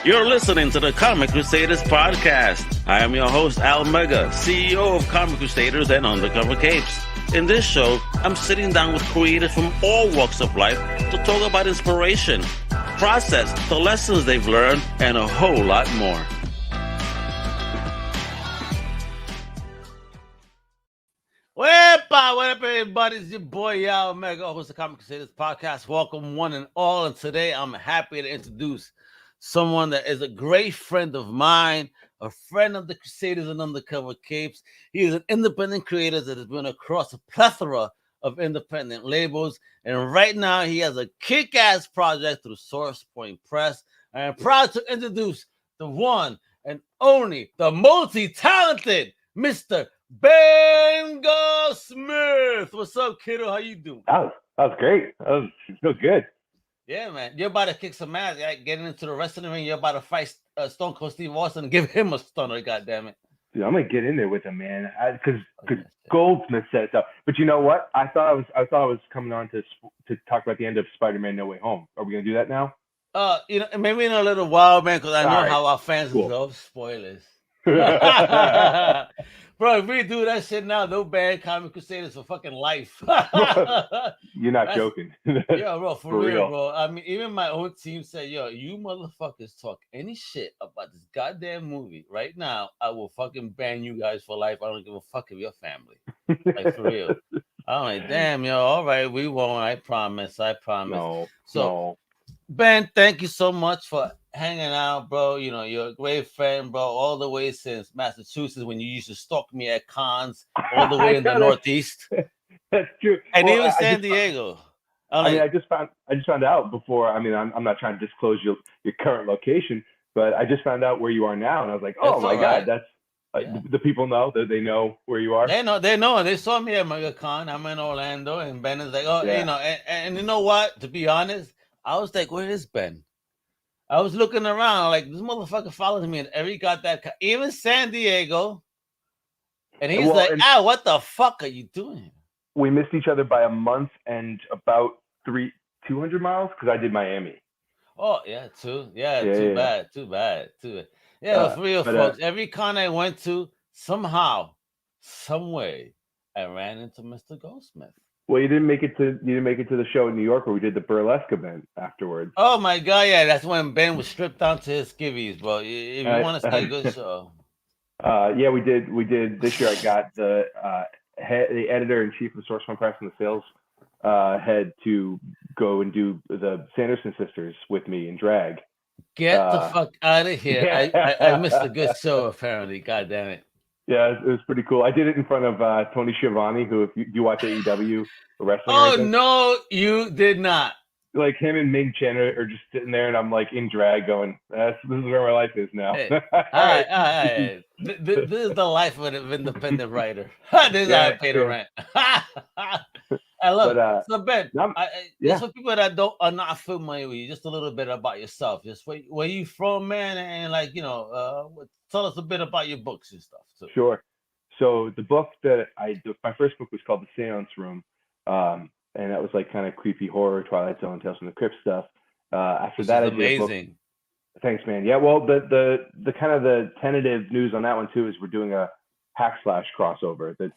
You're listening to the Comic Crusaders Podcast. I am your host, Al Mega, CEO of Comic Crusaders and Undercover Capes. In this show, I'm sitting down with creators from all walks of life to talk about inspiration, process, the lessons they've learned, and a whole lot more. What up, everybody? It's your boy, Al Mega, host of Comic Crusaders Podcast. Welcome, one and all. And today, I'm happy to introduce someone that is a great friend of mine, a friend of the Crusaders and Undercover Capes. He is an independent creator that has been across a plethora of independent labels. And right now, he has a kick-ass project through Source Point Press. I am proud to introduce the one and only, the multi-talented Mr. Ben Goldsmith. What's up, kiddo? How you doing? That was great. That was good. Yeah, man. You're about to kick some ass. Right? Getting into the wrestling ring, you're about to fight Stone Cold Steve Austin and give him a stunner, goddammit. Dude, I'm gonna get in there with him, man. Because Goldsmith said so. But you know what? I thought I was coming on to talk about the end of Spider-Man: No Way Home. Are we gonna do that now? Maybe in a little while, man, because I know how our fans love spoilers. Bro, if we do that shit now, they'll ban Comic Crusaders for fucking life. You're not joking. Yeah, bro, for real, bro. I mean, even my own team said, yo, you motherfuckers talk any shit about this goddamn movie right now, I will fucking ban you guys for life. I don't give a fuck if you're family. Like, for real. I'm like, damn, yo, all right, we won't. I promise. No. Ben, thank you so much for hanging out, bro. You know, you're a great friend, bro, all the way since Massachusetts when you used to stalk me at cons all the way in the Northeast. That's true. And even San Diego. I just found out before. I mean, I'm not trying to disclose your current location, but I just found out where you are now, and I was like, oh my God, that's the people know that they know where you are. They know. They saw me at MegaCon. I'm in Orlando, and Ben is like, you know, and you know what? To be honest, I was like, where is Ben? I was looking around like this motherfucker follows me, and every got that, even San Diego, and he's what the fuck are you doing? We missed each other by a month and about 200 miles because I did Miami. Oh yeah, too bad. Yeah, for real, folks. Every con I went to, somehow, some way, I ran into Mr. Goldsmith. Well, you didn't make it to the show in New York where we did the burlesque event afterwards. Oh my God, yeah, that's when Ben was stripped down to his skivvies, bro. If you want to see a good show. Yeah, we did this year. I got the editor in chief of Source Point Press and the sales head to go and do the Sanderson sisters with me in drag. Get the fuck out of here! I missed a good show apparently. God damn it. Yeah, it was pretty cool. I did it in front of Tony Schiavone, who, if you watch AEW wrestling. Oh, no, you did not. Like him and Ming Chen are just sitting there, and I'm like in drag going, this is where my life is now. Hey, all right. This is the life of an independent writer. This is how I pay the rent. I love it. So, Ben, just for people that are not familiar with you, just a little bit about yourself. Just where you from, man, and like, you know, tell us a bit about your books and stuff. Too. Sure. So the book that my first book was called The Seance Room, and that was like kind of creepy horror, Twilight Zone, Tales from the Crypt stuff. After that, I did amazing. A book. Thanks, man. Yeah, well, the kind of the tentative news on that one too is we're doing a Hack Slash crossover. Get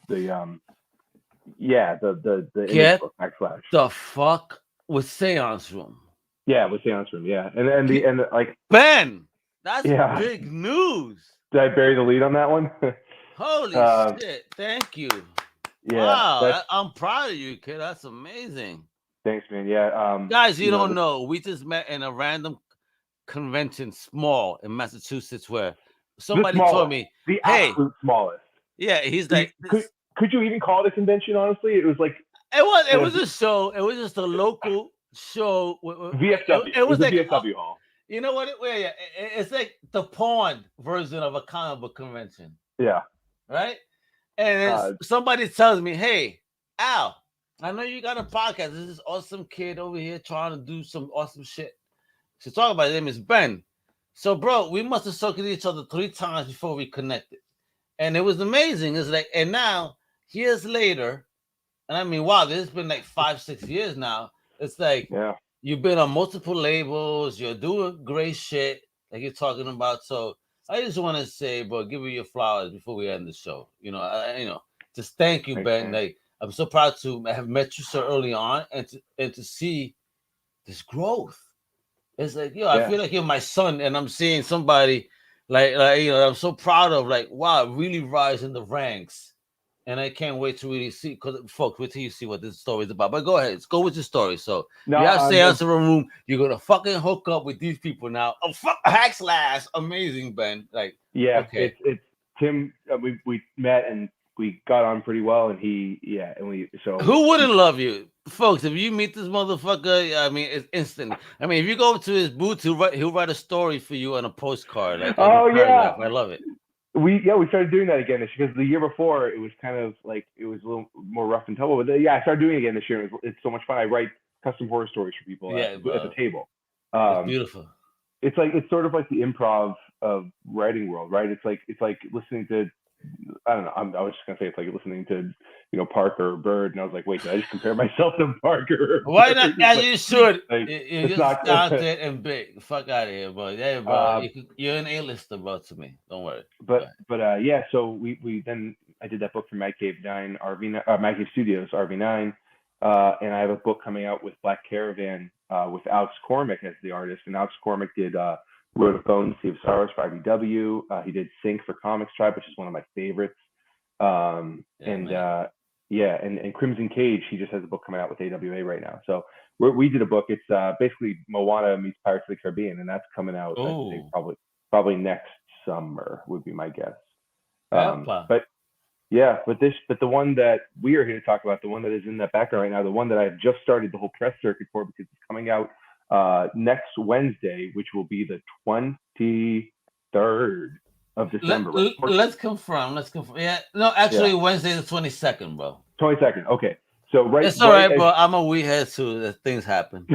Hack Slash. The fuck with Seance Room. Yeah, with Seance Room. Yeah, and like Ben, that's big news. Did I bury the lead on that one? Holy shit! Thank you. Yeah, wow, I'm proud of you, kid. That's amazing. Thanks, man. Yeah, guys, you don't know. We just met in a random convention, small in Massachusetts, where somebody told me, the absolute smallest. Yeah, he's like. Could you even call it a convention? Honestly, it was like it was a show. It was just a local show. VFW. It was like a VFW hall. You know what? It's like the porn version of a comic book convention. Yeah. Right. And somebody tells me, "Hey, Al, I know you got a podcast. There's this awesome kid over here trying to do some awesome shit. So talk about his name is Ben. So, bro, we must have spoken to each other 3 times before we connected, and it was amazing. It's like, and now." Years later, and I mean, wow, this has been like 5-6 years now. It's like you've been on multiple labels, you're doing great shit, like you're talking about. So I just want to say, bro, give you your flowers before we end the show. Just thank you, Thanks, Ben. man. Like I'm so proud to have met you so early on, and to see this growth. It's like, I Yeah. feel like you're my son, and I'm seeing somebody like I'm so proud of. Like, wow, really rise in the ranks, and I can't wait to really see. Because folks, wait till you see what this story is about. But go ahead, let's go with your story. So No, you have seance in a room. You're gonna fucking hook up with these people now. Oh fuck, hack slash, amazing, Ben. Like, yeah, okay. it's Tim. We met and we got on pretty well, and Who wouldn't love you, folks? If you meet this motherfucker, I mean, it's instant. I mean, if you go to his booth, he'll write a story for you on a postcard, like in a Oh yeah, paragraph. I love it. we started doing that again this year because the year before it was kind of like it was a little more rough and tumble. But I started doing it again this year. It's so much fun. I write custom horror stories for people Yeah, at the bro, table. it's Um, beautiful. it's sort of like the improv of writing world, right? It's like listening to, I don't know. I was just gonna say it's like listening to Parker or Bird, and I was like, wait, did I just compare myself to Parker or Why not? Bird? As you should. Like You're it's just not. talented and big. Fuck out of here, bro. Yeah, bro. uh, You're an A-lister, bro. To me, don't worry. yeah. So we then I did that book for Mad Cave 9 Mad Cave Studios RV9, and I have a book coming out with Black Caravan with Alex Cormick as the artist, and Alex Cormick did Road of Bones, Sea of Sorrows for IDW. He did Sync for Comics Tribe, which is one of my favorites. And Crimson Cage, he just has a book coming out with AWA right now. So we did a book. It's basically Moana meets Pirates of the Caribbean, and that's coming out. I'd say probably next summer would be my guess. But the one that we are here to talk about, the one that is in that background right now, the one that I've just started the whole press circuit for because it's coming out next Wednesday, which will be the 23rd of December. Let's confirm. Yeah, no, actually, Wednesday the 22nd, bro. 22nd. Okay. So it's all right, bro. I'm a weehead too. That things happen.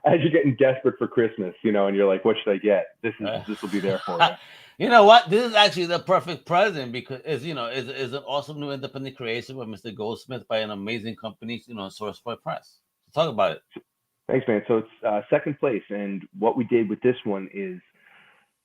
As you're getting desperate for Christmas, and you're like, what should I get? This will be there for you. You know what? This is actually the perfect present because it's an awesome new independent creation with Mr. Goldsmith by an amazing company, Source Point Press. Talk about it. Thanks, man. So it's second place, and what we did with this one is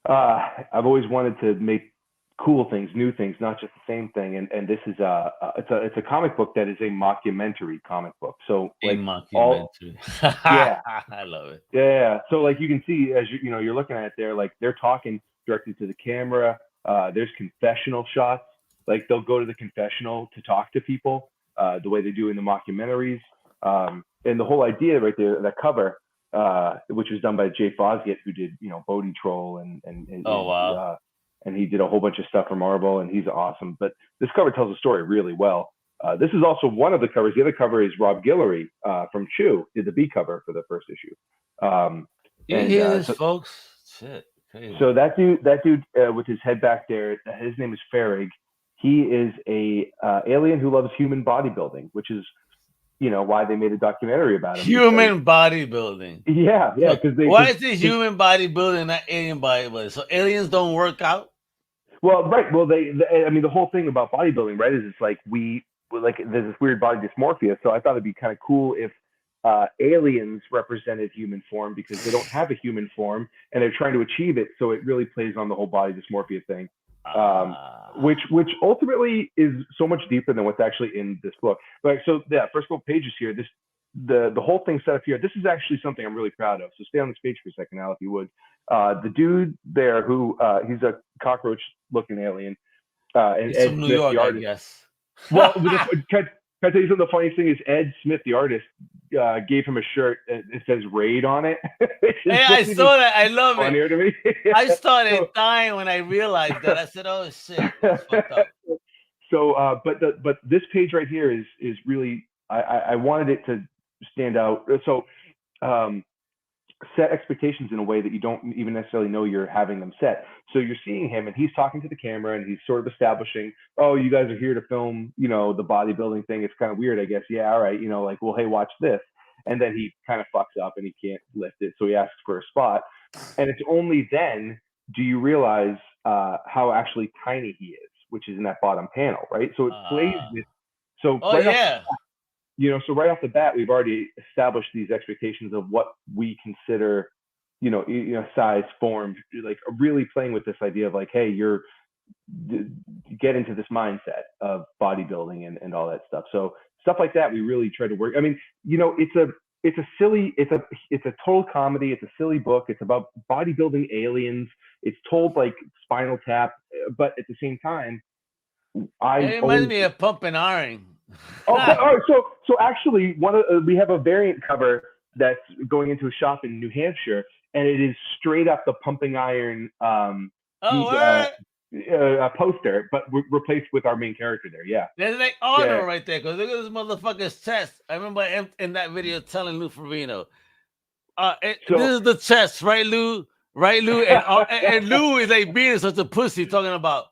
I've always wanted to make cool things, new things, not just the same thing. And this is it's a comic book that is a mockumentary comic book. So like mockumentary. Yeah, I love it. Yeah. So like you can see as you're looking at it there, like they're talking directly to the camera. There's confessional shots. Like they'll go to the confessional to talk to people, the way they do in the mockumentaries. And the whole idea right there, that cover, which was done by Jay Fosgett, who did Bodie Troll and oh wow. And he did a whole bunch of stuff for Marvel, and he's awesome. But this cover tells the story really well. This is also one of the covers. The other cover is Rob Guillory from Chew, did the B cover for the first issue. You hear this, folks? Shit. Crazy. So that dude with his head back there, his name is Farrig. He is a alien who loves human bodybuilding, which is why they made a documentary about him. Human bodybuilding. Yeah. Because why is it human bodybuilding, not alien bodybuilding? So aliens don't work out. Well, right. Well, the whole thing about bodybuilding, right, is it's like there's this weird body dysmorphia. So I thought it'd be kind of cool if aliens represented human form because they don't have a human form and they're trying to achieve it. So it really plays on the whole body dysmorphia thing. Which ultimately is so much deeper than what's actually in this book. But so first couple pages here, the whole thing set up here. This is actually something I'm really proud of. So stay on this page for a second, Al, if you would. The dude there who he's a cockroach-looking alien, and he's Ed from New Smith, York, the artist. I guess. Well, can I tell you something? The funniest thing is Ed Smith, the artist, gave him a shirt that it says "Raid" on it. Hey, I saw that. I love it. Funnier to me. I started dying when I realized that. I said, "Oh shit, that's fucked up." So, but this page right here is really I wanted it to stand out. So, set expectations in a way that you don't even necessarily know you're having them set. So you're seeing him and he's talking to the camera and he's sort of establishing, oh, you guys are here to film, the bodybuilding thing. It's kind of weird, I guess. Yeah, all right. Like, well, hey, watch this. And then he kind of fucks up and he can't lift it. So he asks for a spot. And it's only then do you realize how actually tiny he is, which is in that bottom panel, right? So it plays with, so so right off the bat, we've already established these expectations of what we consider size, form, like really playing with this idea of like, hey, get into this mindset of bodybuilding and all that stuff. So stuff like that, we really try to work. I mean, it's a total comedy. It's a silly book. It's about bodybuilding aliens. It's told like Spinal Tap, but at the same time, it reminds me of Pumping Iron. So actually, we have a variant cover that's going into a shop in New Hampshire, and it is straight up the Pumping Iron poster, but replaced with our main character there. Yeah, there's like honor right there, because look at this motherfucker's chest. I remember in that video telling Lou Ferrino, this is the chest, right, Lou? Right, Lou? And Lou is like being such a pussy, talking about,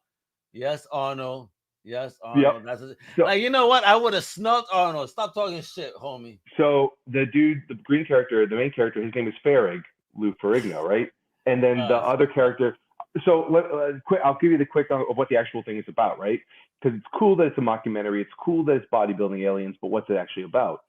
yes, Arnold. Yes, Arnold. Yep. Like, you know what? I would have snubbed Arnold. Stop talking shit, homie. So the dude, the green character, the main character, his name is Farrig, Lou Ferrigno, right? And then the other character. So I'll give you the quick of what the actual thing is about, right? Because it's cool that it's a mockumentary. It's cool that it's bodybuilding aliens, but what's it actually about?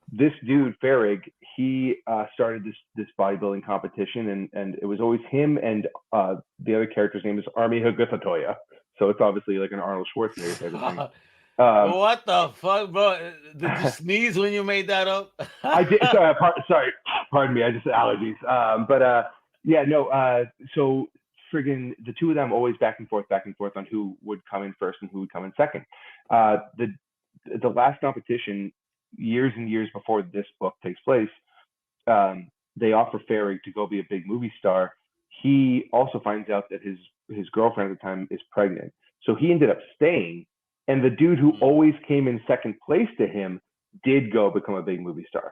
This dude, Farrig, he started this bodybuilding competition, and it was always him and the other character's name is Army Hagutatoya. So it's obviously like an Arnold Schwarzenegger type of thing. What the fuck, bro? Did you sneeze when you made that up? I did. Sorry, pardon me. I just allergies. So friggin' the two of them always back and forth on who would come in first and who would come in second. The last competition, years and years before this book takes place, they offer Farrig to go be a big movie star. He also finds out that his girlfriend at the time is pregnant. So he ended up staying. And the dude who always came in second place to him did go become a big movie star.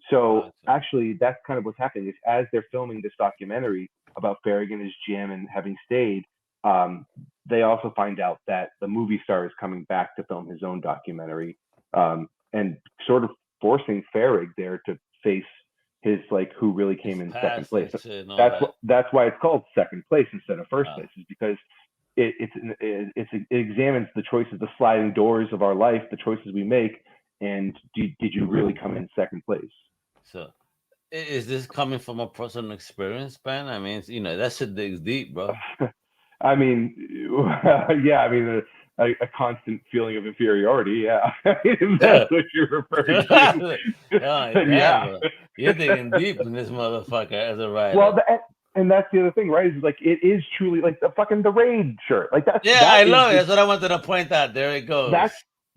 So actually, that's kind of what's happening is as they're filming this documentary about Farrig and his gym and having stayed, they also find out that the movie star is coming back to film his own documentary, and sort of forcing Farrig there to face his like who really came in second place. That's why it's called second place instead of first place, is because it examines the choices, the sliding doors of our life, the choices we make, and did you really come in second place? So, is this coming from a personal experience, Ben? I mean, that shit digs deep, bro. I mean, yeah. I mean, a constant feeling of inferiority. Yeah, if that's what you're referring to. Yeah, you're digging deep in this motherfucker as a writer. Well, and that's the other thing, right? Is like it is truly like the Raid shirt, like that's. Yeah, I love it. That's what I wanted to point out. There it goes. That's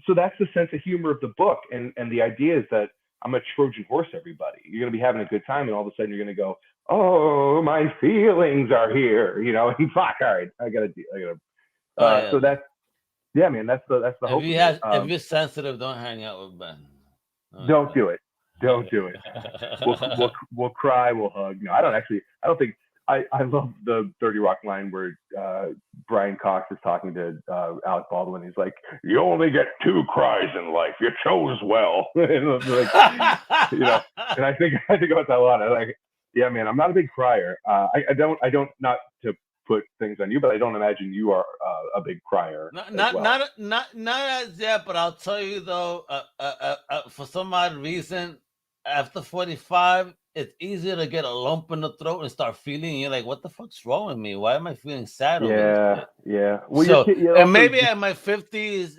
the sense of humor of the book, and the idea is that I'm a Trojan horse. Everybody, you're gonna be having a good time, and all of a sudden you're gonna go, oh, my feelings are here, and fuck, all right, I gotta. So that's. Yeah, man, that's the hope. If you're sensitive, don't hang out with Ben. Don't do it. Don't do it. We'll cry. We'll hug. No, I don't think. I love the 30 Rock line where Brian Cox is talking to Alec Baldwin. He's like, "You only get 2 cries in life. You chose well." And I think about that a lot. I'm like, yeah, man, I'm not a big crier. I don't not to put things on you, but I don't imagine you are a big crier. Not as yet, but I'll tell you though, for some odd reason, after 45, it's easier to get a lump in the throat and start feeling. You're like, what the fuck's wrong with me? Why am I feeling sad? Yeah. Well, so, and maybe at my 50s,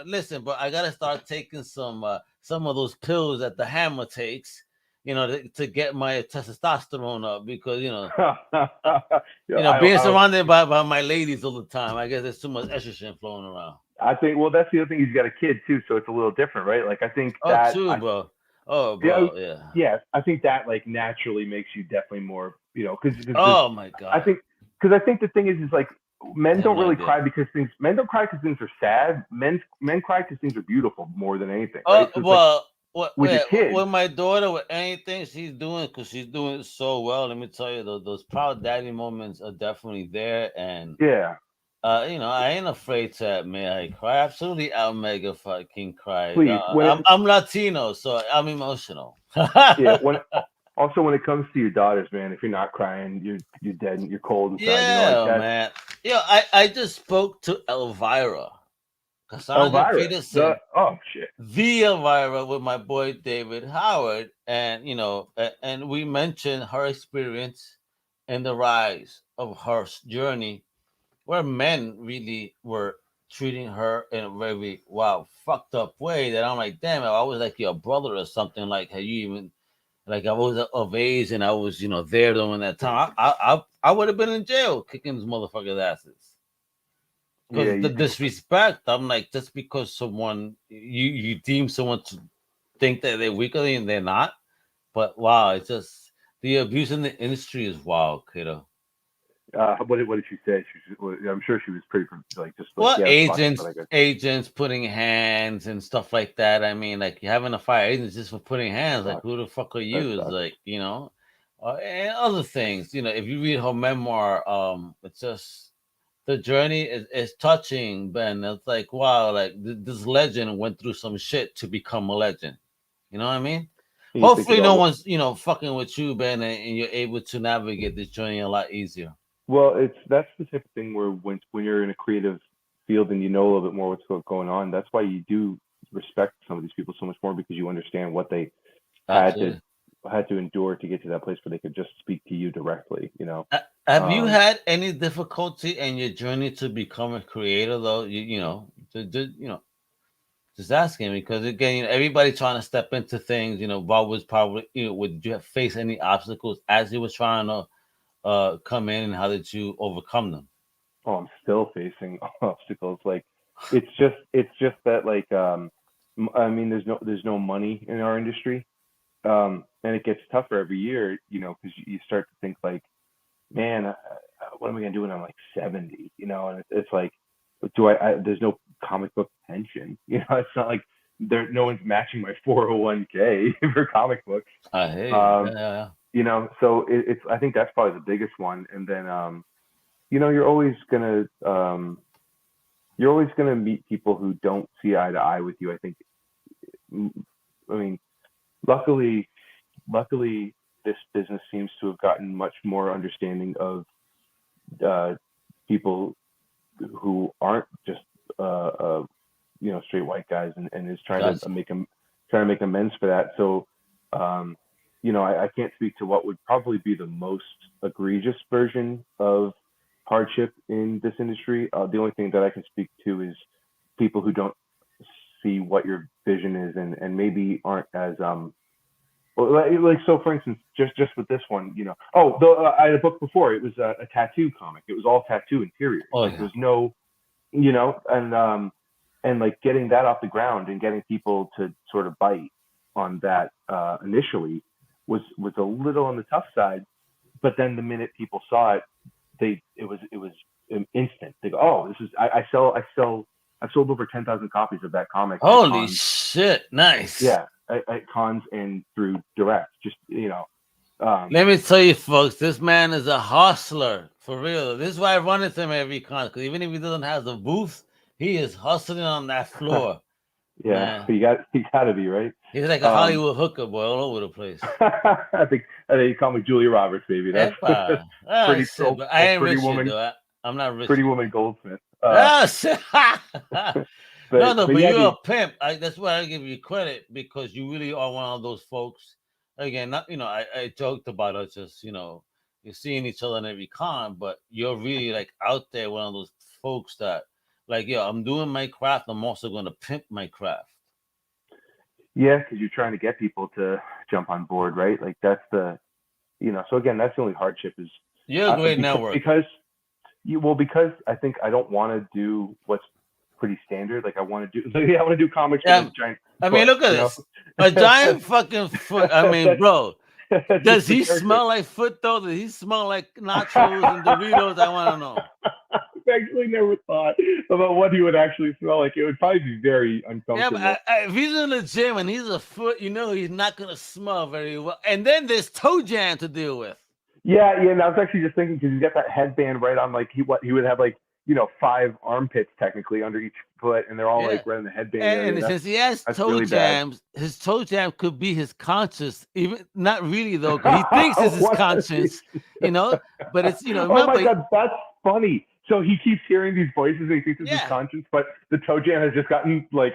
listen, but I gotta start taking some of those pills that the Hammer takes. To get my testosterone up, because being surrounded by my ladies all the time, I guess there's too much estrogen flowing around. I think, well, that's the other thing. He's got a kid too, so it's a little different, right? Like I think that. Bro. Oh, bro, yeah. Yeah, I think that like naturally makes you definitely more, because. Oh my god. I think the thing is like men don't really cry because things. Men don't cry because things are sad. Men cry because things are beautiful more than anything. Right? So with my daughter, with anything she's doing, because she's doing so well, let me tell you, those proud daddy moments are definitely there. And yeah, I ain't afraid to admit I cry. Absolutely, I'll mega fucking cry. Please, I'm Latino, so I'm emotional. Yeah. When it comes to your daughters, man, if you're not crying, you're dead and you're cold inside. Yeah, man. Yeah, I just spoke to Elvira. Cassandra Elvira. Peterson, Oh shit. the Elvira with my boy David Howard, and and we mentioned her experience and the rise of her journey, where men really were treating her in a very fucked up way. That I'm like, damn, I was like your brother or something. Like, had you even like I was of age and I was there during that time. I would have been in jail kicking these motherfuckers' asses. Yeah, Because the disrespect, I'm like, just because someone you deem someone to think that they're weaker than they're not. But wow, it's just the abuse in the industry is wild, kiddo. what did she say? I'm sure she was pretty like just like Well, yeah, fuck, agents, but I guess. agents putting hands and stuff like that. I mean, like you're having to fire agents just for putting hands. Like, Sucks. who the fuck are That you? It's sucks. like and other things. If you read her memoir, it's just the journey is touching, Ben. It's like wow, like this legend went through some shit to become a legend. You know what I mean? And you think Hopefully, no about one's fucking with you, Ben, and you're able to navigate this journey a lot easier. well, that's the type of thing where when you're in a creative field and you know a little bit more what's going on, that's why you do respect some of these people so much more because you understand what they had Absolutely. to endure to get to that place where they could just speak to you directly. Have you had any difficulty in your journey to become a creator, though? Just asking because again, everybody trying to step into things. What was probably would you face any obstacles as you was trying to come in, and how did you overcome them? Oh, I'm still facing obstacles. Like it's just that like I mean, there's no money in our industry, and it gets tougher every year. Because you start to think like, man, what am I gonna do when I'm like 70? And it's like, there's no comic book pension. It's not like no one's matching my 401k for comic books. I hear you. Yeah. So it's I think that's probably the biggest one. And then you're always gonna meet people who don't see eye to eye with you. I think. I mean, luckily, this business seems to have gotten much more understanding of people who aren't just straight white guys, and is trying to make amends for that. So I can't speak to what would probably be the most egregious version of hardship in this industry. The only thing that I can speak to is people who don't see what your vision is and maybe aren't as like so for instance just with this one I had a book before. It was a tattoo comic. It was all tattoo interiors. There was no and like getting that off the ground and getting people to sort of bite on that initially was a little on the tough side, but then the minute people saw it, it was instant. They go, oh, this is I've sold over 10,000 copies of that comic. Holy shit! Nice. Yeah, at cons and through direct. Just let me tell you, folks, this man is a hustler for real. This is why I run into him every con, because even if he doesn't have the booth, he is hustling on that floor. Yeah, you got to be, right. He's like a Hollywood hooker boy all over the place. I think you call me Julia Roberts, baby. That's pretty. Shit, but I ain't rich woman. Though. I'm not rich. Pretty woman Goldsmith. But but you're a pimp. That's why I give you credit, because you really are one of those folks. Again, not I joked about us just you're seeing each other in every con, but you're really like out there, one of those folks that like, I'm doing my craft. I'm also going to pimp my craft. Yeah, because you're trying to get people to jump on board, right? Like that's the, So again, that's the only hardship is you're a great network because I think I don't want to do what's pretty standard. Like I want to do comics with a giant I mean, look at this. A giant fucking foot. I mean, bro. Does he smell like foot though? Does he smell like nachos and Doritos? I want to know. I've actually never thought about what he would actually smell like. It would probably be very uncomfortable. Yeah, but if he's in the gym and he's a foot, he's not gonna smell very well. And then there's toe jam to deal with. Yeah. And I was actually just thinking, because he's got that headband right on, like he would have like 5 armpits technically under each foot, and they're all like right in the headband area. And since he has toe really jams, his toe jam could be his conscience. Even not really though, because he thinks it's his conscience, But it's remember, oh my God, that's funny. So he keeps hearing these voices and he thinks it's his conscience, but the toe jam has just gotten like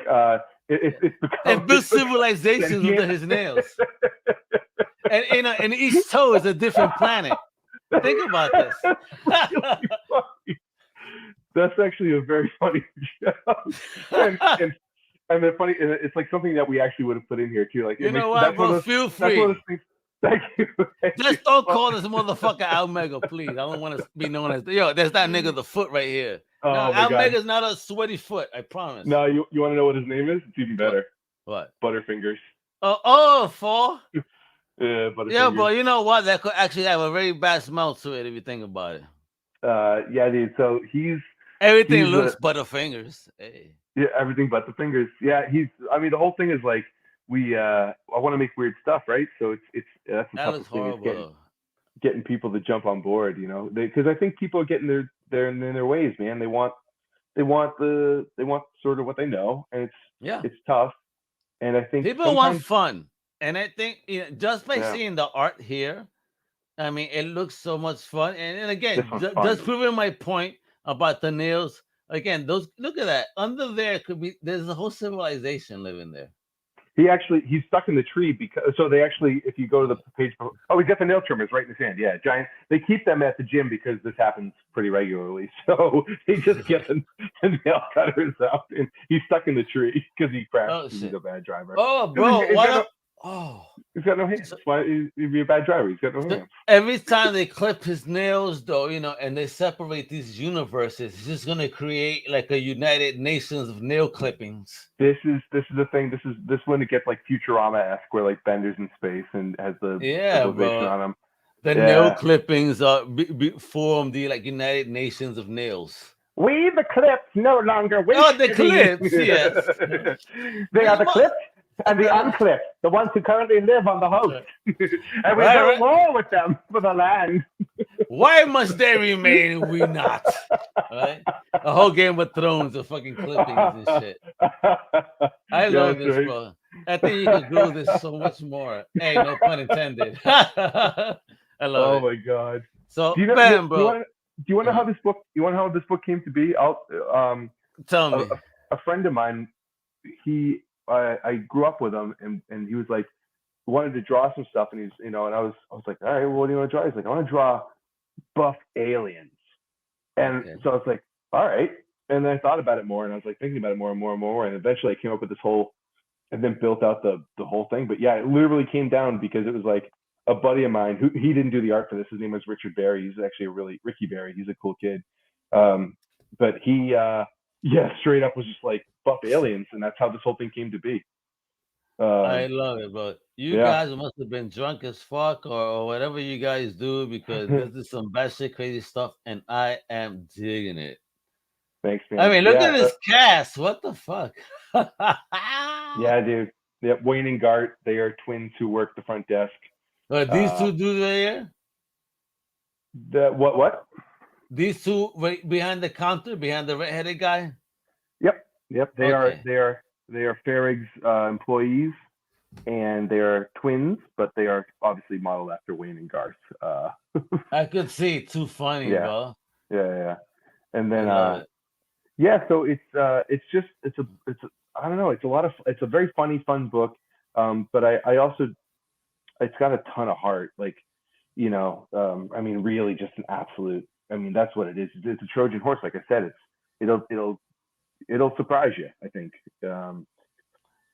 it's become. And built civilizations under his nails. And and each toe is a different planet. Think about this. That's actually a very funny joke. And the funny, it's like something that we actually would have put in here too. Like, you know what, bro? Feel free. Thank you. Just don't call this motherfucker Almega, please. I don't want to be known as there's that nigga the foot right here. Oh, no, Almega's not a sweaty foot, I promise. No, you want to know what his name is? It's even better. What? Butterfingers. Fall? Yeah, Butterfingers. Yeah, bro, you know what? That could actually have a very bad smell to it if you think about it. Yeah, dude. So everything looks Butterfingers. Hey. Yeah, everything but the fingers. Yeah, I mean, the whole thing is like I want to make weird stuff, right? So that's the toughest thing is getting people to jump on board, you know, because I think people are getting in their ways, man. They want sort of what they know, and it's tough. And I think people want fun, and I think just by seeing the art here, I mean, it looks so much fun. And again, just proving my point about the nails. Again, look at that. Under there there's a whole civilization living there. He's stuck in the tree if you go to the page, he's got the nail trimmers right in his hand. Yeah, giant. They keep them at the gym because this happens pretty regularly. So they just get the nail cutters out, and he's stuck in the tree because he crashed. He's a bad driver. Oh, bro, he's got no hands. Why he'd be a bad driver? He's got no hands. Every time they clip his nails, though, and they separate these universes, it's just gonna create like a United Nations of nail clippings. This is the thing. This is when it gets like Futurama-esque, where like Bender's in space and has the civilization on him. The nail clippings form the like United Nations of nails. We the clips no longer wish. Oh, the clips, yes. They are the clips. And the unclipped, the ones who currently live on the host. And we go war with them for the land. Why must they remain and we not? Right? A whole Game of Thrones of fucking clippings and shit. I love this, right, bro. I think you can grow this so much more. Hey, no pun intended. I love it. Oh my God. So, do you know, bro. Do you want to know how this book? You want to know how this book came to be? Tell me. A friend of mine, I grew up with him, and he was like, wanted to draw some stuff, and he's, and I was like, all right, well, what do you want to draw? He's like, I want to draw buff aliens. And so I was like, all right. And then I thought about it more, and I was like thinking about it more and more and more. And eventually I came up with this whole, and then built out the whole thing. But yeah, it literally came down because it was like a buddy of mine who, he didn't do the art for this. His name was Richard Berry. He's actually Ricky Berry. He's a cool kid. But he, straight up was just like buff aliens, and that's how this whole thing came to be. I love it, but you guys must have been drunk as fuck or whatever you guys do, because this is some batshit crazy stuff, and I am digging it. Thanks, man. I mean, look at this cast. What the fuck? Yeah, dude. Yep, Wayne and Gart, they are twins who work the front desk. These two dudes right here? What? These two right behind the counter, behind the red-headed guy? Yep. They are Farrig's employees, and they are twins, but they are obviously modeled after Wayne and Garth. I could see. Too funny, bro. Yeah. And then so it's I don't know, it's a very funny, fun book. But I also, it's got a ton of heart, like, I mean, really just an absolute, I mean, that's what it is. It's a Trojan horse. Like I said, it'll surprise you, I think.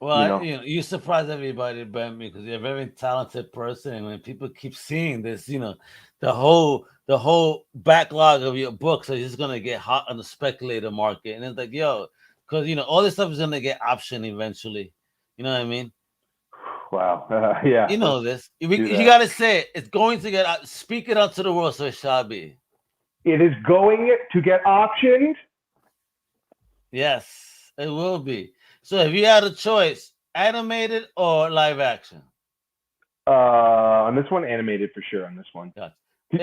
Well, you surprise everybody, Ben, because you're a very talented person. And when people keep seeing this, the whole backlog of your books are just gonna get hot on the speculator market. And it's like, because all this stuff is gonna get optioned eventually. You know what I mean? Wow. Yeah. You know this. You gotta say it. It's going to get out. Speak it out to the world, so it shall be. It is going to get optioned. Yes, it will be. So if you had a choice, animated or live action? On this one, animated for sure. On this one. Gotcha.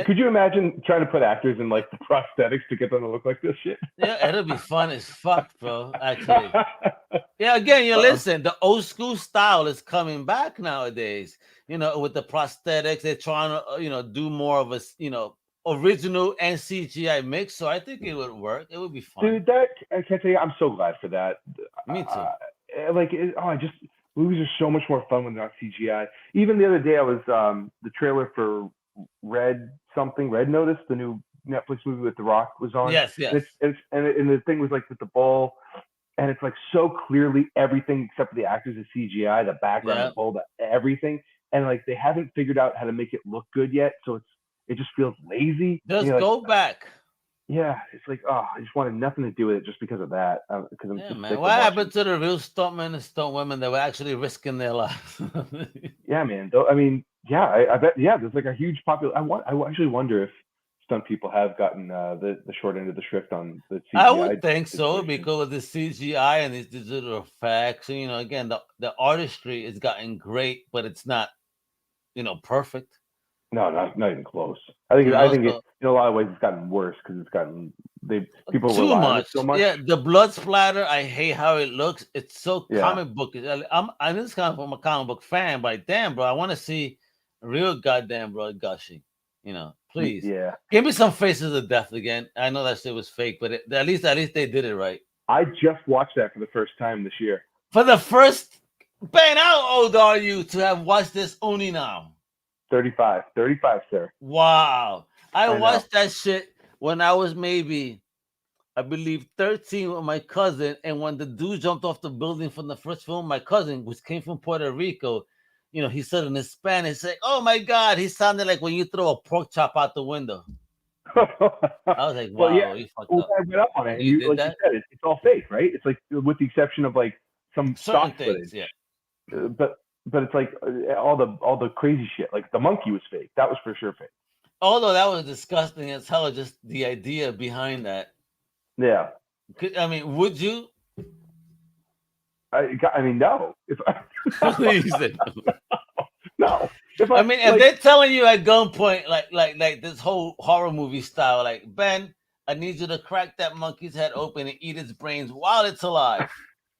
Could you imagine trying to put actors in like the prosthetics to get them to look like this shit? Yeah, it'll be fun as fuck, bro. Actually. Yeah, again, listen, the old school style is coming back nowadays. With the prosthetics, they're trying to, do more of a, original and CGI mix, so I think it would work. It would be fun. Dude, that I can't tell you. I'm so glad for that. Me too. Movies are so much more fun when they're not CGI. Even the other day, I was the trailer for Red Notice, the new Netflix movie with The Rock was on. Yes. And the thing was like with the ball, and it's like so clearly everything except for the actors is CGI, the background, the ball, everything, and like they haven't figured out how to make it look good yet. So it just feels lazy. Just go back. Yeah, it's like, I just wanted nothing to do with it just because of that. Man, what happened to the real stuntmen and stunt women that were actually risking their lives? Yeah, man. I mean, I bet. Yeah, there's like a huge popular. I actually wonder if stunt people have gotten the short end of the shift on the CGI. I would think so because of the CGI and these digital effects. You know, again, the artistry has gotten great, but it's not, perfect. No, not even close. I think it, in a lot of ways it's gotten worse because it's gotten people too rely much. on it so much. Yeah, the blood splatter. I hate how it looks. It's so comic book. I'm this kind of a comic book fan, but damn, bro, I want to see real goddamn blood gushing. Please. Yeah. Give me some Faces of Death again. I know that shit was fake, but at least they did it right. I just watched that for the first time this year. For the first, Ben, how old are you to have watched this only now? 35, sir. Wow. I watched that shit when I was maybe, I believe, 13 with my cousin. And when the dude jumped off the building from the first film, my cousin, which came from Puerto Rico, he said in Spanish, like, "Oh my God," he sounded like when you throw a pork chop out the window. I was like, "Wow, you fucked up." I read up on it. You said, it's all fake, right? It's like with the exception of like some certain stock things, footage. Yeah. But it's like all the crazy shit. Like the monkey was fake. That was for sure fake. Although that was disgusting as hell, just the idea behind that. Yeah. I mean, would you? I mean, no. No. If they're telling you at gunpoint, like this whole horror movie style, like, Ben, I need you to crack that monkey's head open and eat its brains while it's alive.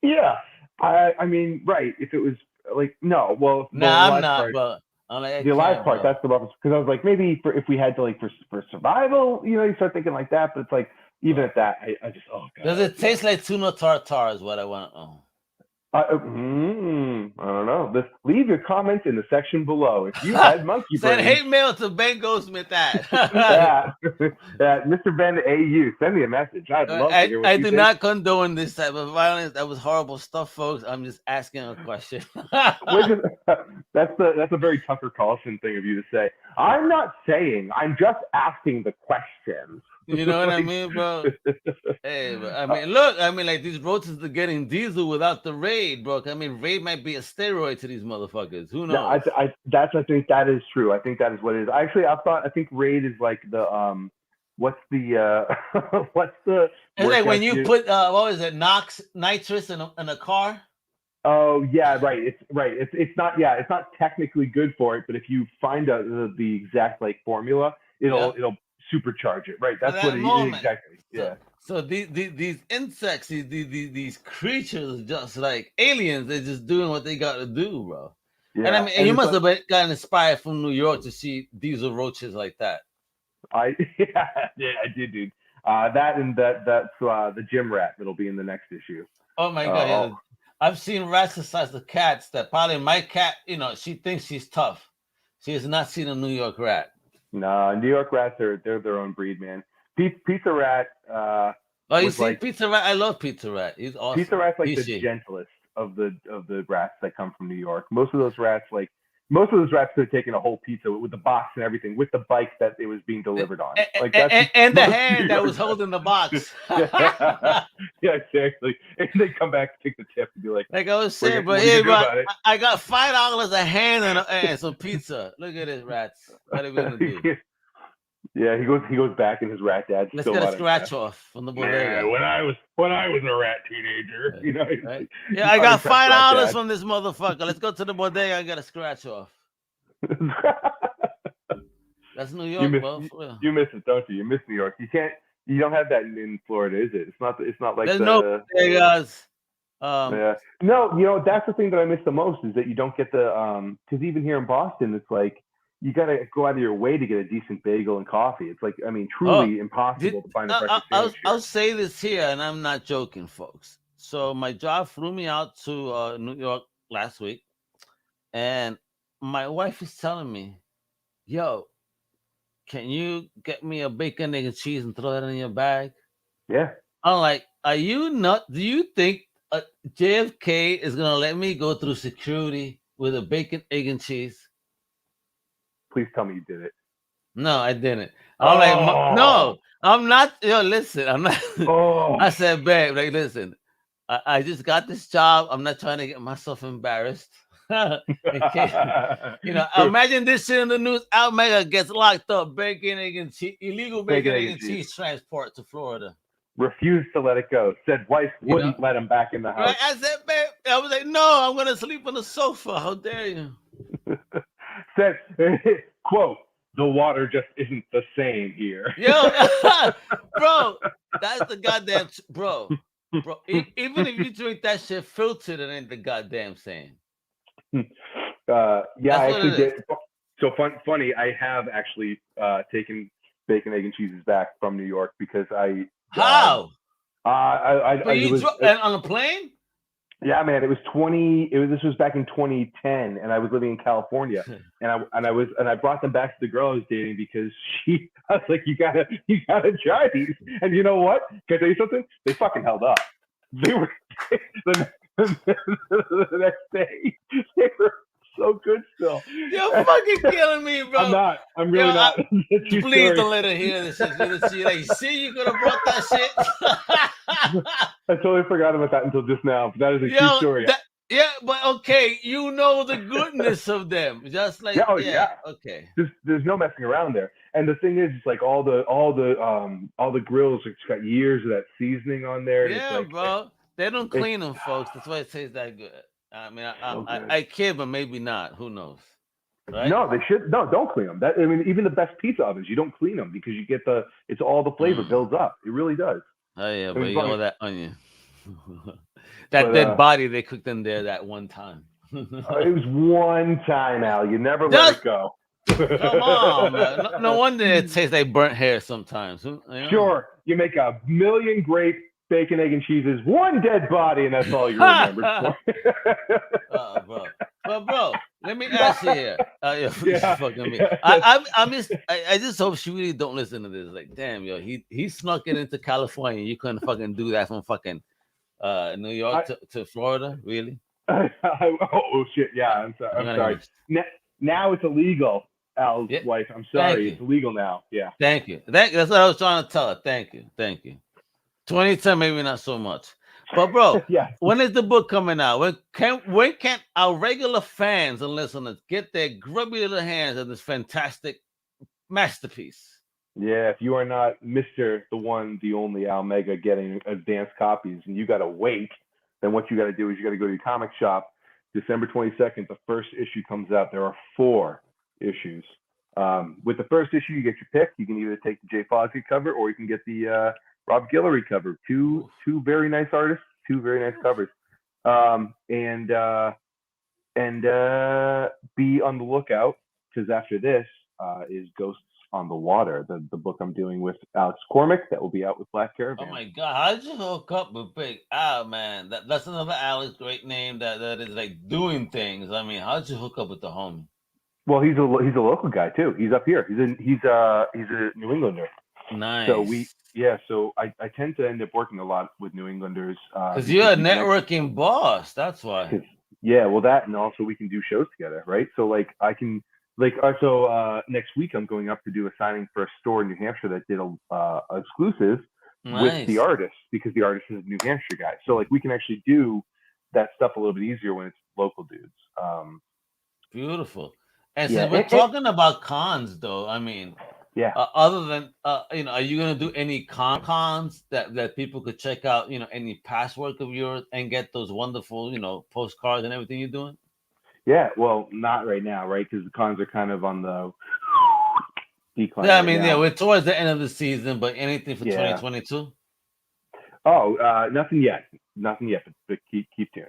Yeah. I mean, right. If it was like, no. Well, I'm not, but I'm like, the alive part, that's the roughest. Because I was like, maybe if we had to, like, for survival, you start thinking like that. But it's like, even at that, I just, oh God. Does it taste like tuna tartare is what I want to know. I don't know. Leave your comments in the section below. If you had monkey brains. Send hate mail to Ben Goldsmith at. Yeah, Mr. Ben AU. Send me a message. I'd love to hear what I you do think. not condone this type of violence. That was horrible stuff, folks. I'm just asking a question. That's a very Tucker Carlson thing of you to say. I'm not saying. I'm just asking the questions. You know what I mean, bro? Hey, but, I mean, look, like these roaches are getting diesel without the raid, bro. I mean, raid might be a steroid to these motherfuckers. Who knows? No, I think that is true. I think that is what it is. Actually, I think raid is like the what's the It's like when you put what was it, nitrous in a car. Oh yeah, right. It's not technically good for it, but if you find the exact like formula, it'll supercharge it, right? That's what it is exactly. Yeah. So these insects, these creatures, just like aliens, they're just doing what they got to do, bro. Yeah. And I mean, you must have gotten inspired from New York to see diesel roaches like that. I did, dude. That and that's the gym rat that'll be in the next issue. Oh my God! Yeah. I've seen rats the size of cats. That probably my cat, she thinks she's tough. She has not seen a New York rat. No, New York rats they're their own breed, man. Pizza Rat. You see, Pizza Rat. I love Pizza Rat. He's awesome. Pizza Rat's like the gentlest of the rats that come from New York. Most of those rats could have taken a whole pizza with the box and everything, with the bike that it was being delivered on. Like and the hand that was holding the box. Yeah, exactly. And they come back, take the tip, and be like I was saying, but hey, bro, I got $5 a hand and some pizza. Look at this, rats. What are we gonna do? Yeah, he goes back and his rat dad. Let's get a scratch off from the bodega. Yeah, when I was a rat teenager, right? Yeah, I got $5 from this motherfucker. Let's go to the bodega and get a scratch off. That's New York, bro. You miss it, don't you? You miss New York. You don't have that in Florida, is it? It's not like there's no bodegas. Yeah. No, that's the thing that I miss the most is that you don't get the because even here in Boston, it's like you got to go out of your way to get a decent bagel and coffee. It's like, I mean, Oh, truly impossible to find a breakfast I'll sandwich here. say this here, and I'm not joking, folks. So my job flew me out to New York last week, and my wife is telling me, "Yo, can you get me a bacon, egg, and cheese and throw that in your bag?" Yeah. I'm like, "Are you not? Do you think JFK is gonna let me go through security with a bacon, egg, and cheese?" Please tell me you did it. No, I didn't. I'm like, no, I'm not. Yo, listen, I'm not. I said, babe, like, listen, I just got this job. I'm not trying to get myself embarrassed. In case, imagine this shit in the news. Al Mega gets locked up, bacon, egg, and cheese, illegal bacon, egg, and cheese transport to Florida. Refused to let it go. Said wife wouldn't let him back in the house. Right? I said, babe, I was like, no, I'm gonna sleep on the sofa. How dare you? Said, quote, the water just isn't the same here. Yo, bro, that's the goddamn bro. Even if you drink that shit filtered, it ain't the goddamn same. I actually did. So funny. I have actually taken bacon, egg, and cheeses back from New York because I. How? And on a plane? Yeah, man. It was this was back in 2010, and I was living in California, and I brought them back to the girl I was dating because I was like, you gotta try these, and you know what? Can I tell you something? They fucking held up. They were the next day. They were so good still. You're fucking killing me, bro. I'm not. I'm really not. Please don't let her hear this shit. She like, see, you could have brought that shit. I totally forgot about that until just now. But that is a huge story. Yeah, but okay, you know the goodness of them. Just like okay. There's no messing around there. And the thing is, it's like all the grills, it's got years of that seasoning on there. Yeah, like, bro. They don't clean them, folks. That's why it tastes that good. I mean, I kid, but maybe not. Who knows? Right? No, they should. No, don't clean them. Even the best pizza ovens, you don't clean them because you get it's all the flavor builds up. It really does. Oh yeah, but you know that onion, that dead body they cooked in there that one time. It was one time, Al. You never let it go. Come on, man. No wonder it tastes like burnt hair sometimes. Sure, you make a million great bacon, egg, and cheeses, one dead body, and that's all you remember. Bro. But bro, let me ask you here. Fucking me. I just hope she really don't listen to this. Like, damn, yo, he snuck it into California. You couldn't fucking do that from fucking New York to Florida, really? Oh shit, yeah. I'm sorry. Now it's illegal. Al's wife. I'm sorry, it's illegal now. Yeah. Thank you. That's what I was trying to tell her. Thank you. 2010, maybe not so much. But bro, when is the book coming out? When can our regular fans and listeners get their grubby little hands on this fantastic masterpiece? Yeah, if you are not Mr. the one, the only Al Mega getting advanced copies, and you got to wait, then what you got to do is you got to go to your comic shop. December 22nd, the first issue comes out. There are 4 issues. With the first issue, you get your pick. You can either take the Jay Fosgate cover, or you can get the Rob Guillory cover. Two very nice artists, 2 very nice covers. And be on the lookout, because after this is Ghosts on the Water, the book I'm doing with Alex Cormick that will be out with Black Caravan. Oh my God, how'd you hook up with Big Al, man? That's another Alex, great name that is like doing things. I mean, how'd you hook up with the homie? Well, he's a local guy too. He's up here. He's a New Englander. Nice. So I tend to end up working a lot with New Englanders. Because you're a networking boss. That's why. Yeah, well, that, and also we can do shows together, right? So like I can. Next week I'm going up to do a signing for a store in New Hampshire that did a exclusive with the artist, because the artist is a New Hampshire guy. So like we can actually do that stuff a little bit easier when it's local dudes. Beautiful. And since we're talking about cons, though, I mean, other than are you gonna do any cons that people could check out? Any past work of yours and get those wonderful postcards and everything you're doing? Yeah, well, not right now, right? Because the cons are kind of on the decline. Yeah, I mean, we're towards the end of the season, but anything for 2022? Oh, nothing yet, but keep tuned.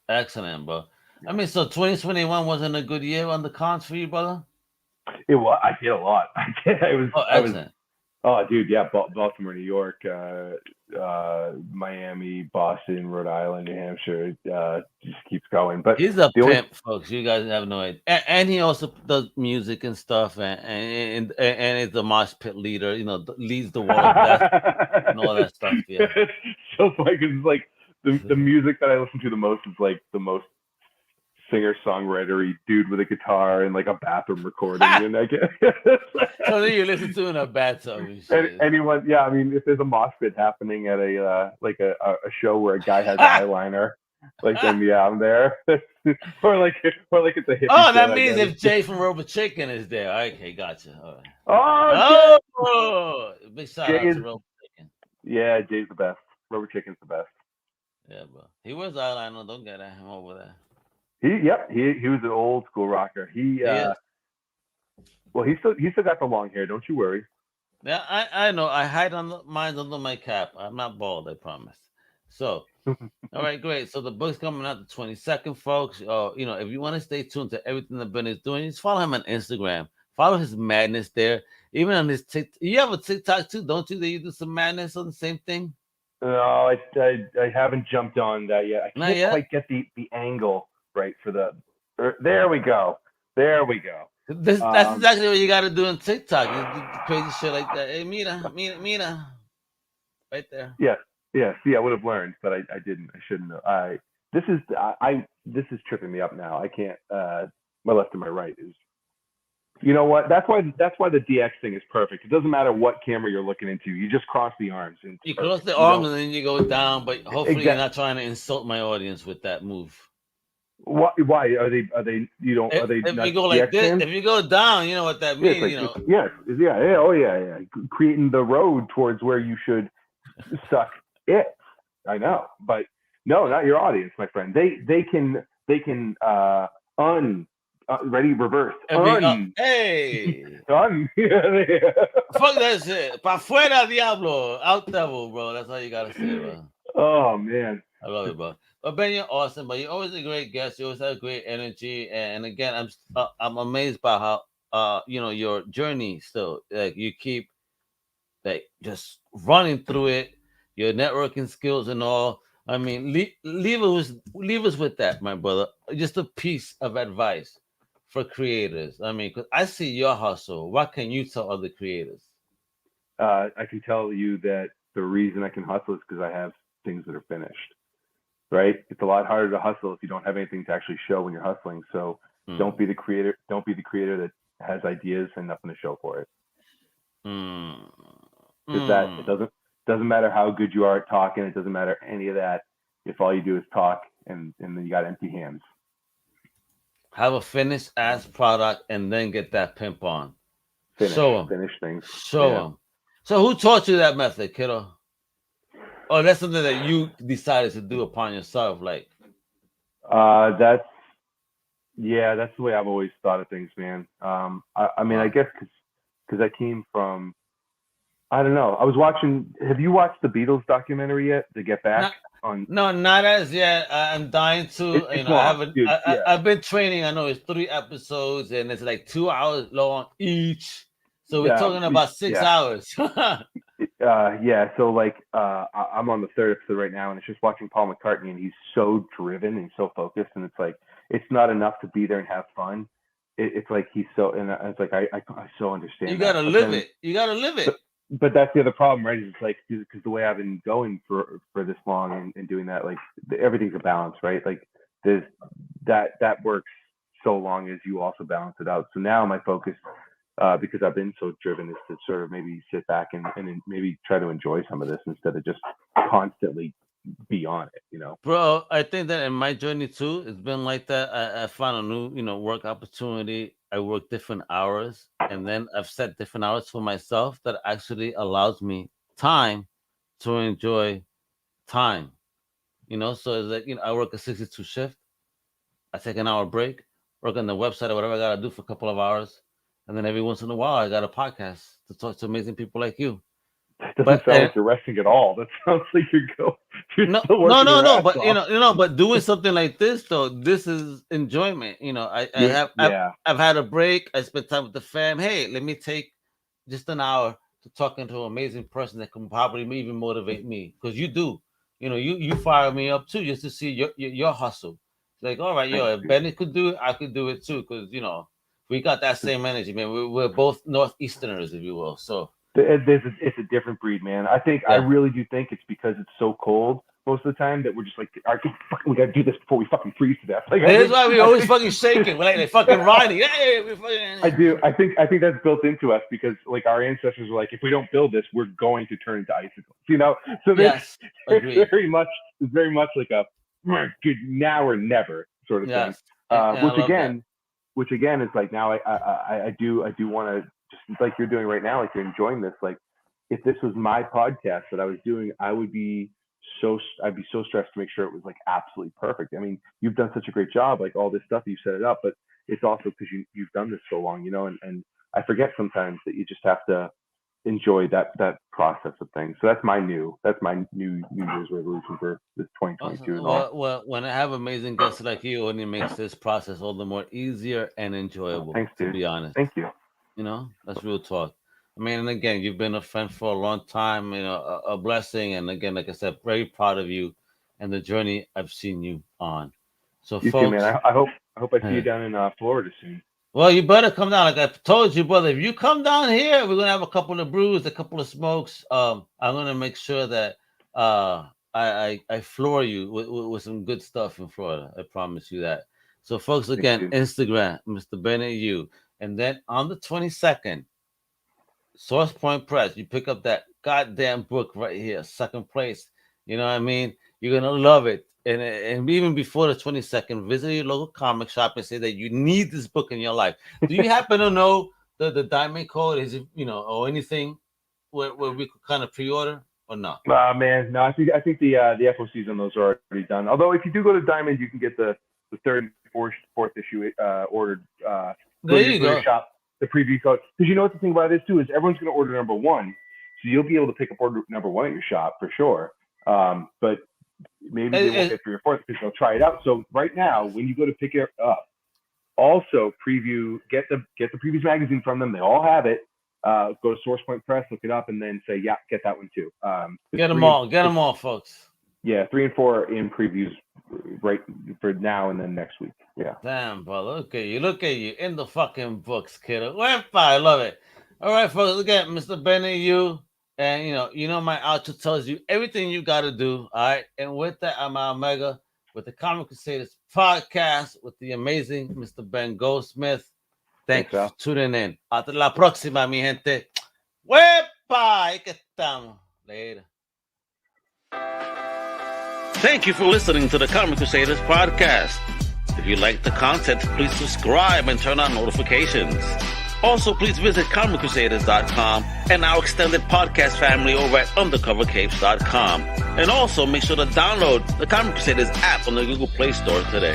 Excellent, bro. I mean, so 2021 wasn't a good year on the cons for you, brother? I did a lot. Oh, I was. excellent. Oh, dude, yeah, Baltimore, New York, Miami, Boston, Rhode Island, New Hampshire. Just keeps going. But He's a the only pimp, folks. You guys have no idea. And he also does music and stuff, and is the mosh pit leader. Leads the wall of death and all that stuff. Yeah. it's so funny because it's like the music that I listen to the most is like the most singer-songwritery dude with a guitar and like a bathroom recording, and I get So then you listen to in a bathtub and shit. anyone. Yeah, I mean, if there's a mosh pit happening at a like a show where a guy has eyeliner, like then yeah, I'm there. or like it's a hippie Oh, that show, I means guess. if Jay from Robot Chicken is there. Okay, gotcha. All right. Oh, big shout Jay out is to Robot Chicken. yeah, Jay's the best. Rubber Chicken's the best. Yeah, bro. He was eyeliner. Don't get at him over there. He was an old school rocker. He is. Well, he still got the long hair. Don't you worry. Yeah, I know. I hide mine under my cap. I'm not bald, I promise. So, all right, great. So the book's coming out the 22nd, folks. If you want to stay tuned to everything that Ben is doing, just follow him on Instagram. Follow his madness there. Even on his TikTok. You have a TikTok too, don't you? That you do some madness on the same thing? No, I haven't jumped on that yet. I can't quite get the angle right for the. There we go. There we go. That's exactly what you got to do on TikTok. You do crazy shit like that. Hey, Mina, right there. Yeah. See, I would have learned, but I didn't. I shouldn't have. This is tripping me up now. I can't. My left and my right is. You know what? That's why the DX thing is perfect. It doesn't matter what camera you're looking into. You just cross the arms. And you cross the arms and then you go down. But hopefully you're not trying to insult my audience with that move. Why are they? You don't. Are they? If you go like this, if you go down, you know what that means. Yes. Yeah. Oh yeah. Creating the road towards where you should suck it. I know, but no, not your audience, my friend. They can ready reverse. Hey. Un. Fuck that shit. Pa fuera diablo. Out devil, bro. That's how you gotta say it, bro. Oh man. I love it, bro. But Ben, you're awesome. But you're always a great guest. You always have great energy. And again, I'm amazed by how your journey still, like, you keep like just running through it. Your networking skills and all. I mean, leave us with that, my brother. Just a piece of advice for creators. I mean, because I see your hustle. What can you tell other creators? I can tell you that the reason I can hustle is because I have things that are finished. Right? It's a lot harder to hustle if you don't have anything to actually show when you're hustling. So don't be the creator. Don't be the creator that has ideas and nothing to show for it. That it doesn't matter how good you are at talking. It doesn't matter any of that if all you do is talk and then you got empty hands. Have a finished ass product and then get that pimp on. Finish things. Show them. So who taught you that method, kiddo? Oh, that's something that you decided to do upon yourself, like. That's the way I've always thought of things, man. I mean, I guess because I came from. I don't know. I was watching. Have you watched the Beatles documentary yet? To Get Back on. No, not as yet. I'm dying to. I haven't. I've been training. I know it's 3 episodes and it's like 2 hours long each. So we're talking about 6 hours. So like, I'm on the 3rd episode right now, and it's just watching Paul McCartney, and he's so driven and so focused, and it's like it's not enough to be there and have fun. It's like he's so, and it's like I so understand. You gotta live it. You gotta live it. But that's the other problem, right? It's like because the way I've been going for this long and doing that, like everything's a balance, right? Like there's that works so long as you also balance it out. So now my focus, because I've been so driven, is to sort of maybe sit back and maybe try to enjoy some of this instead of just constantly be on it, you know. Bro, I think that in my journey too, it's been like that. I found a new, work opportunity. I work different hours, and then I've set different hours for myself that actually allows me time to enjoy time. So it's like, I work a 62 shift. I take an hour break, work on the website or whatever I gotta do for a couple of hours, and then every once in a while I got a podcast to talk to amazing people like you. That doesn't sound like you're resting at all. That sounds like you're still working your ass but off. but doing something like this though, this is enjoyment. I've had a break. I spent time with the fam. Hey, let me take just an hour to talking to an amazing person that can probably even motivate me, because you do. You fire me up too, just to see your hustle. It's like, all right, if Benny could do it, I could do it too, because we got that same energy, man. We're both Northeasterners, if you will. So it's a different breed, man. I really do think it's because it's so cold most of the time that we're just like, we gotta do this before we fucking freeze to death. Like, that's why we always fucking shaking. We're like fucking riding. Hey, I do. I think that's built into us because like our ancestors were like, if we don't build this, we're going to turn into icicles. So yes, it's very much like a now or never sort of thing. Which again is like, now I do want to, just like you're doing right now, like you're enjoying this. Like if this was my podcast that I was doing, I'd be so stressed to make sure it was like absolutely perfect. I mean, you've done such a great job, like all this stuff, you set it up, but it's also because you've done this so long, and I forget sometimes that you just have to enjoy that process of things. So that's my new Year's resolution for this 2022. Well, when I have amazing guests like you, only makes this process all the more easier and enjoyable. Thanks, dude. To be honest. Thank you. That's real talk. I mean, and again, you've been a friend for a long time, a blessing. And again, like I said, very proud of you and the journey I've seen you on. So, you folks, too, man. I hope I see you down in Florida soon. Well, you better come down. Like I told you, brother, if you come down here, we're gonna have a couple of brews, a couple of smokes. I'm gonna make sure that I floor you with some good stuff in Florida. I promise you that. So, folks, again, Instagram, Mr. Bennett U, and then on the 22nd, Source Point Press, you pick up that goddamn book right here, second place. You know what I mean? You're gonna love it. And even before the 22nd, visit your local comic shop and say that you need this book in your life. Do you happen to know the diamond code? Is it or anything where we could kind of pre-order or not? Man, no. I think the FOCs on those are already done. Although if you do go to Diamond, you can get the third and fourth issue ordered. There you go. Shop the preview code, because what the thing about this too is everyone's going to order number one, so you'll be able to pick up order number one at your shop for sure. But maybe they won't get 3 or 4 because they'll try it out. So right now, when you go to pick it up, also get the previews magazine from them. They all have it. Go to Source Point Press, look it up, and then say, yeah, get that one too. Get them all, folks. Yeah, 3 and 4 in previews right for now and then next week. Yeah. Damn, brother. Look at you in the fucking books, kiddo. I love it. All right, folks. Look at Mr. Bennett U. And my outro tells you everything you got to do. All right. And with that, I'm Omega with the Comic Crusaders Podcast with the amazing Mr. Ben Goldsmith. Thanks for tuning in. Hasta la próxima, mi gente. ¡Wepa! Ahí que estamos. Later. Thank you for listening to the Comic Crusaders Podcast. If you like the content, please subscribe and turn on notifications. Also, please visit comiccrusaders.shop and our extended podcast family over at undercovercapes.com. And also, make sure to download the Comic Crusaders app on the Google Play Store today.